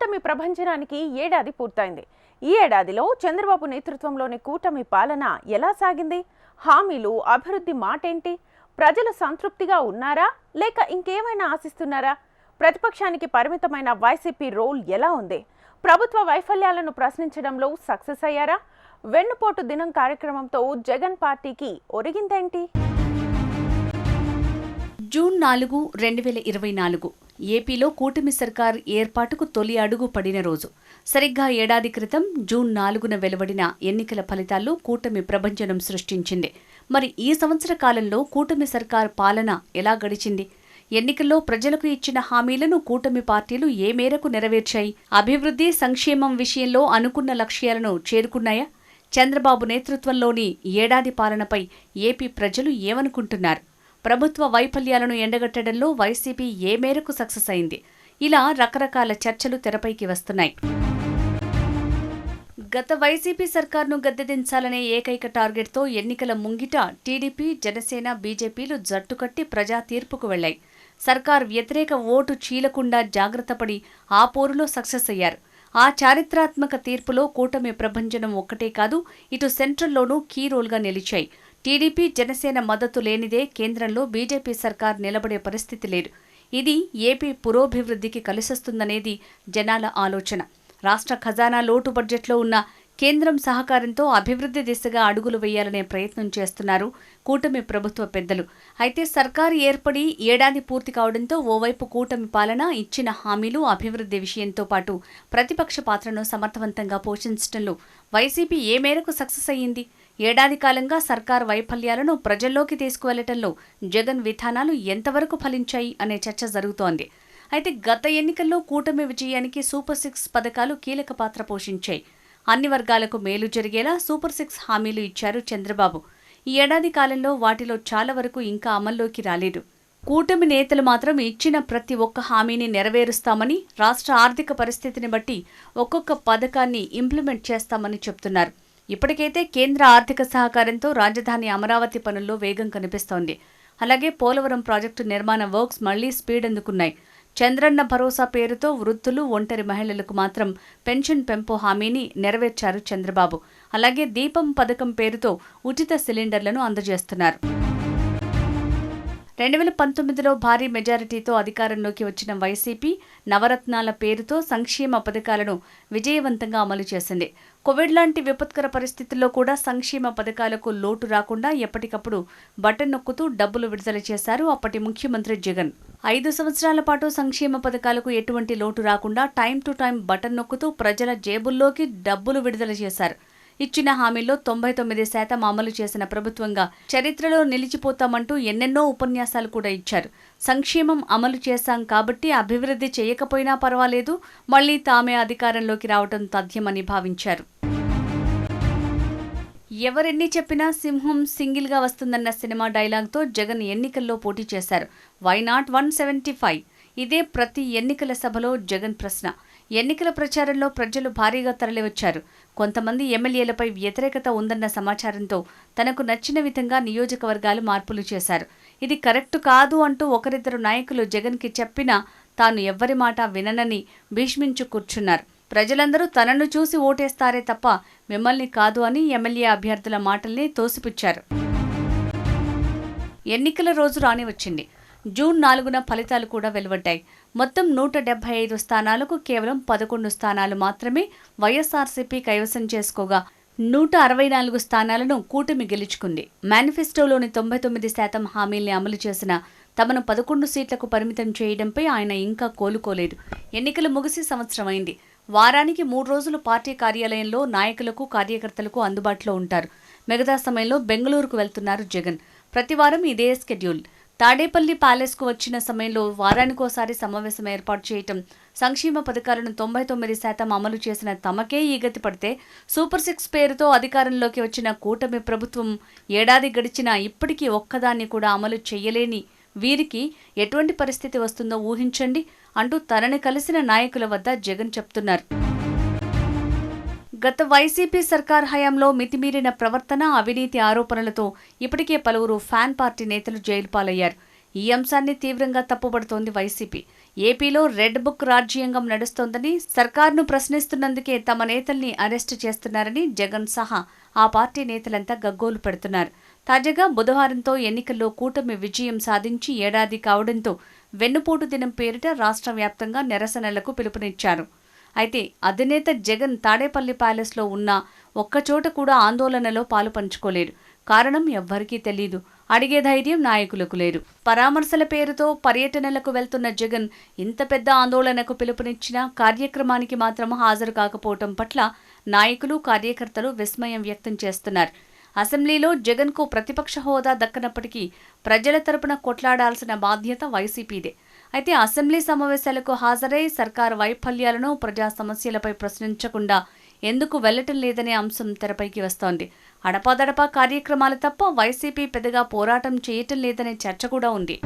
కూటమి ప్రభంజనానికి ఏడాది పూర్తయింది. ఈ ఏడాదిలో చంద్రబాబు నేతృత్వంలోని కూటమి పాలన ఎలా సాగింది? హామీలు, అభివృద్ధి మాటేంటి? ప్రజలు సంతృప్తిగా ఉన్నారా లేక ఇంకేమైనా ఆశిస్తున్నారా? ప్రతిపక్షానికి పరిమితమైన వైసీపీ రోల్ ఎలా ఉంది? ప్రభుత్వ వైఫల్యాలను ప్రశ్నించడంలో సక్సెస్ అయ్యారా? వెన్నుపోటు దినం కార్యక్రమంతో జగన్ పార్టీకి ఒరిగిందేంటి? జూన్ 4, 2024 ఏపీలో కూటమి సర్కార్ ఏర్పాటుకు తొలి అడుగు పడిన రోజు. సరిగ్గా ఏడాది క్రితం జూన్ 4న వెలువడిన ఎన్నికల ఫలితాల్లో కూటమి ప్రభంజనం సృష్టించింది. మరి ఈ సంవత్సర కాలంలో కూటమి సర్కార్ పాలన ఎలా గడిచింది? ఎన్నికల్లో ప్రజలకు ఇచ్చిన హామీలను కూటమి పార్టీలు ఏ మేరకు నెరవేర్చాయి? అభివృద్ధి, సంక్షేమం విషయంలో అనుకున్న లక్ష్యాలను చేరుకున్నాయా? చంద్రబాబు నేతృత్వంలోని ఏడాది పాలనపై ఏపీ ప్రజలు ఏమనుకుంటున్నారు? ప్రభుత్వ వైఫల్యాలను ఎండగట్టడంలో వైసీపీ ఏ మేరకు సక్సెస్ అయింది? ఇలా రకరకాల చర్చలు తెరపైకి వస్తున్నాయి. గత వైసీపీ సర్కార్ను గద్దెదించాలనే ఏకైక టార్గెట్తో ఎన్నికల ముంగిట టీడీపీ, జనసేన, బీజేపీలు జట్టుకట్టి ప్రజా తీర్పుకు వెళ్లాయి. సర్కార్ వ్యతిరేక ఓటు చీలకుండా జాగ్రత్తపడి ఆ పోరులో సక్సెస్ అయ్యారు. ఆ చారిత్రాత్మక తీర్పులో కూటమి ప్రభంజనం ఒక్కటే కాదు, ఇటు సెంట్రల్లోనూ కీ రోల్గా నిలిచాయి. టీడీపీ, జనసేన మద్దతు లేనిదే కేంద్రంలో బీజేపీ సర్కార్ నిలబడే పరిస్థితి లేదు. ఇది ఏపీ పురోభివృద్ధికి కలిసొస్తుందనేది జనాల ఆలోచన. రాష్ట్ర ఖజానా లోటు బడ్జెట్లో ఉన్న కేంద్రం సహకారంతో అభివృద్ధి దిశగా అడుగులు వేయాలనే ప్రయత్నం చేస్తున్నారు కూటమి ప్రభుత్వ పెద్దలు. అయితే సర్కారు ఏర్పడి ఏడాది పూర్తి కావడంతో ఓవైపు కూటమి పాలన, ఇచ్చిన హామీలు, అభివృద్ధి విషయంతో పాటు ప్రతిపక్ష పాత్రను సమర్థవంతంగా పోషించడంలో వైసీపీ ఏ మేరకు సక్సెస్ అయ్యింది? ఏడాది కాలంగా సర్కార్ వైఫల్యాలను ప్రజల్లోకి తీసుకువెళ్లటంలో జగన్ విధానాలు ఎంతవరకు ఫలించాయి అనే చర్చ జరుగుతోంది. అయితే గత ఎన్నికల్లో కూటమి విజయానికి సూపర్ 6 పథకాలు కీలక పాత్ర పోషించాయి. అన్ని వర్గాలకు మేలు జరిగేలా సూపర్ 6 హామీలు ఇచ్చారు చంద్రబాబు. ఈ ఏడాది కాలంలో వాటిలో చాలా వరకు ఇంకా అమల్లోకి రాలేదు. కూటమి నేతలు మాత్రం ఇచ్చిన ప్రతి ఒక్క హామీని నెరవేరుస్తామని, రాష్ట్ర ఆర్థిక పరిస్థితిని బట్టి ఒక్కొక్క పథకాన్ని ఇంప్లిమెంట్ చేస్తామని చెప్తున్నారు. ఇప్పటికైతే కేంద్ర ఆర్థిక సహకారంతో రాజధాని అమరావతి పనుల్లో వేగం కనిపిస్తోంది. అలాగే పోలవరం ప్రాజెక్టు నిర్మాణ వర్క్స్ మళ్లీ స్పీడ్ అందుకున్నాయి. చంద్రన్న భరోసా పేరుతో వృద్ధులు, ఒంటరి మహిళలకు మాత్రం పెన్షన్ పెంపు హామీని నెరవేర్చారు చంద్రబాబు. అలాగే దీపం పథకం పేరుతో ఉచిత సిలిండర్లను అందజేస్తున్నారు. 2019లో భారీ మెజారిటీతో అధికారంలోకి వచ్చిన వైసీపీ నవరత్నాల పేరుతో సంక్షేమ పథకాలను విజయవంతంగా అమలు చేసింది. కోవిడ్ లాంటి విపత్కర పరిస్థితుల్లో కూడా సంక్షేమ పథకాలకు లోటు రాకుండా ఎప్పటికప్పుడు బటన్ నొక్కుతూ డబ్బులు విడుదల చేశారు అప్పటి ముఖ్యమంత్రి జగన్. 5 సంవత్సరాల పాటు సంక్షేమ పథకాలకు ఎటువంటి లోటు రాకుండా టైం టు టైం బటన్ నొక్కుతూ ప్రజల జేబుల్లోకి డబ్బులు విడుదల చేశారు. ఇచ్చిన హామీల్లో 99% అమలు చేసిన ప్రభుత్వంగా చరిత్రలో నిలిచిపోతామంటూ ఎన్నెన్నో ఉపన్యాసాలు కూడా ఇచ్చారు. సంక్షేమం అమలు చేశాం కాబట్టి అభివృద్ధి చేయకపోయినా పర్వాలేదు, మళ్లీ తామే అధికారంలోకి రావడం తథ్యమని భావించారు. ఎవరెన్ని చెప్పినా సింహం సింగిల్గా వస్తుందన్న సినిమా డైలాగ్తో జగన్ ఎన్నికల్లో పోటీ చేశారు. Why not 175? ఇదే ప్రతి ఎన్నికల సభలో జగన్ ప్రశ్న. ఎన్నికల ప్రచారంలో ప్రజలు భారీగా తరలివచ్చారు. కొంతమంది ఎమ్మెల్యేలపై వ్యతిరేకత ఉందన్న సమాచారంతో తనకు నచ్చిన విధంగా నియోజకవర్గాలు మార్పులు చేశారు. ఇది కరెక్టు కాదు అంటూ ఒకరిద్దరు నాయకులు జగన్కి చెప్పినా తాను ఎవ్వరి మాట విననని భీష్మించు కూర్చున్నారు. ప్రజలందరూ తనను చూసి ఓటేస్తారే తప్ప మిమ్మల్ని కాదు అని ఎమ్మెల్యే అభ్యర్థుల మాటల్ని తోసిపుచ్చారు. ఎన్నికల రోజు రాని వచ్చింది. జూన్ 4న ఫలితాలు కూడా వెలువడ్డాయి. మొత్తం 175 స్థానాలకు కేవలం 11 స్థానాలు మాత్రమే వైఎస్ఆర్సీపీ కైవసం చేసుకోగా 164 స్థానాలను కూటమి గెలుచుకుంది. మేనిఫెస్టోలోని 99% హామీల్ని అమలు చేసిన తమను 11 సీట్లకు పరిమితం చేయడంపై ఆయన ఇంకా కోలుకోలేదు. ఎన్నికలు ముగిసి సంవత్సరం అయింది. వారానికి 3 రోజులు పార్టీ కార్యాలయంలో నాయకులకు, కార్యకర్తలకు అందుబాటులో ఉంటారు. మిగతా సమయంలో బెంగళూరుకు వెళ్తున్నారు జగన్. ప్రతివారం ఇదే స్కెడ్యూల్. తాడేపల్లి ప్యాలెస్కు వచ్చిన సమయంలో వారానికోసారి సమావేశం ఏర్పాటు చేయటం, సంక్షేమ పథకాలను 99% అమలు చేసిన తమకే ఈ గతి పడితే సూపర్ 6 పేరుతో అధికారంలోకి వచ్చిన కూటమి ప్రభుత్వం ఏడాది గడిచినా ఇప్పటికీ ఒక్కదాన్ని కూడా అమలు చేయలేని వీరికి ఎటువంటి పరిస్థితి వస్తుందో ఊహించండి అంటూ తనని కలిసిన నాయకుల వద్ద జగన్ చెప్తున్నారు. గత వైసీపీ సర్కార్ హయాంలో మితిమీరిన ప్రవర్తన, అవినీతి ఆరోపణలతో ఇప్పటికే పలువురు ఫ్యాన్ పార్టీ నేతలు జైలు పాలయ్యారు. ఈ అంశాన్ని తీవ్రంగా తప్పుపడుతోంది వైసీపీ. ఏపీలో రెడ్ బుక్ రాజ్యాంగం నడుస్తోందని, సర్కార్ను ప్రశ్నిస్తున్నందుకే తమ నేతల్ని అరెస్టు చేస్తున్నారని జగన్ సహా ఆ పార్టీ నేతలంతా గగ్గోలు పెడుతున్నారు. తాజాగా బుధవారంతో ఎన్నికల్లో కూటమి విజయం సాధించి ఏడాది కావడంతో వెన్నుపోటు దినం పేరిట రాష్ట్ర వ్యాప్తంగా నిరసనలకు పిలుపునిచ్చారు. అయితే అధినేత జగన్ తాడేపల్లి ప్యాలెస్లో ఉన్న ఒక్కచోట కూడా ఆందోళనలో పాలు పంచుకోలేరు. కారణం ఎవ్వరికీ తెలీదు. అడిగే ధైర్యం నాయకులకు లేదు. పరామర్శల పేరుతో పర్యటనలకు వెళ్తున్న జగన్ ఇంత పెద్ద ఆందోళనకు పిలుపునిచ్చినా కార్యక్రమానికి మాత్రం హాజరు కాకపోవటం పట్ల నాయకులు, కార్యకర్తలు విస్మయం వ్యక్తం చేస్తున్నారు. అసెంబ్లీలో జగన్కు ప్రతిపక్ష హోదా దక్కనప్పటికీ ప్రజల తరపున కొట్లాడాల్సిన బాధ్యత వైసీపీదే. అయితే అసెంబ్లీ సమావేశాలకు హాజరై సర్కారు వైఫల్యాలను, ప్రజా సమస్యలపై ప్రశ్నించకుండా ఎందుకు వెళ్లటం లేదనే అంశం తెరపైకి వస్తోంది. అడపాదడపా కార్యక్రమాలు తప్ప వైసీపీ పెద్దగా పోరాటం చేయటం లేదనే చర్చ కూడా ఉంది.